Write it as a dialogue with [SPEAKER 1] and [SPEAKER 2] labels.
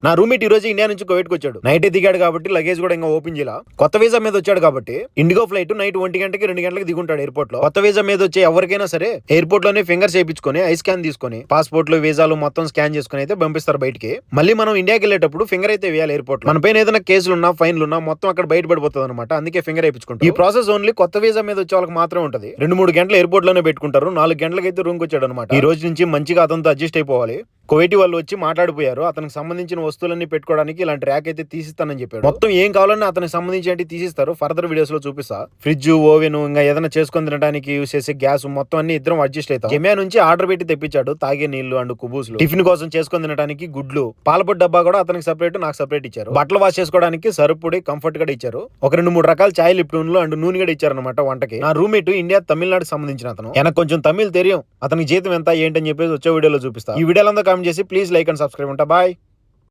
[SPEAKER 1] నా రూమ్మేట్ ఈ రోజు ఇండియా నుంచి కువైట్కి వచ్చాడు. నైట్ దిగాడు కాబట్టి లగేజ్ కూడా ఇంకా ఓపెన్ చేయాల. కొత్త వీసా మీద వచ్చాడు కాబట్టి ఇండిగో ఫ్లైట్ నైట్ 1 గంటకి 2 గంటలకు దిగుంటాడు ఎయిర్పోర్ట్ లో. కొత్త వీసా మీద వచ్చే ఎవరికైనా సరే ఎయిర్పోర్ట్ లోనే ఫింగర్ చేయించుకొని ఐ స్కాన్ తీసుకొని పాస్పోర్ట్ లో వీసాలు మొత్తం స్కాన్ చేసుకుని అయితే పంపిస్తారు బయటికి. మళ్ళీ మనం ఇండియాకి వెళ్ళేటప్పుడు ఫింగర్ అయితే వేయాలి ఎయిర్పోర్ట్ లో. మన పైన ఏదైనా కేసులు ఉన్నా ఫైన్లు ఉన్నా మొత్తం అక్కడ బయట పడిపోతుంది అనమాట. అందుకే ఫింగర్ వేయించుకుంటారు. ఈ ప్రాసెస్ ఓన్లీ కొత్త వీసా మీద వచ్చే వాళ్ళకి మాత్రమే ఉంటది. 2-3 గంటలు ఎయిర్పోర్ట్ లోనే పెట్టుకుంటారు. 4 గంటలకు అయితే రూమ్ కి వచ్చాడు అనమాట. ఈ రోజు నుంచి మంచిగా అతనితో అడ్జస్ట్ అయిపోవాలి. కువైటీ వాళ్ళు వచ్చి మాట్లాడిపోయారు. అతనికి సంబంధించిన వస్తువులన్నీ పెట్టుకోవడానికి ఇలాంటి ర్యాక్ అయితే తీసిస్తానని చెప్పాడు. మొత్తం ఏం కావాలన్నా అతనికి సంబంధించి తీసిస్తారు. ఫర్దర్ వీడియోస్ లో చూపిస్తా. ఫ్రిడ్జ్, ఓవెన్, ఇంకా ఏదైనా చేసుకొని తినడానికి యూస్ చేసే గ్యాస్ మొత్తం అన్ని ఇద్దరం అడ్జస్ట్ అవుతాం. జమియా నుంచి ఆర్డర్ పెట్టి తెప్పించాడు తాగే నీళ్లు అండ్ కుబూస్లు. టిఫిన్ కోసం చేసుకొని తినడానికి గుడ్లు, పాలపొడి డబ్బా కూడా అతనికి సెపరేట్, నాకు సెపరేట్ ఇచ్చారు. బట్టలు వాష్ చేసుకోవడానికి సరుపుడి, కంఫర్ట్ కూడా ఇచ్చారు. ఒక 2-3 రకాల చాయ్ లిప్టూన్లు అండ్ నూనె కూడా ఇచ్చారు అనమాట వంటకి. నా రూమ్మేట్ ఇండియా తమిళనాడుకి సంబంధించిన అతను. నాకు కొంచెం తమిళ్ తెలియం. అతనికి జీతం ఎంత ఏంటని చెప్పేసి వచ్చే వీడియోలో చూపిస్తా. ఈ వీడియోలో కామెంట్ చేసి ప్లీజ్ లైక్ అండ్ సబ్స్క్రైబ్. ఉంటా బాయ్.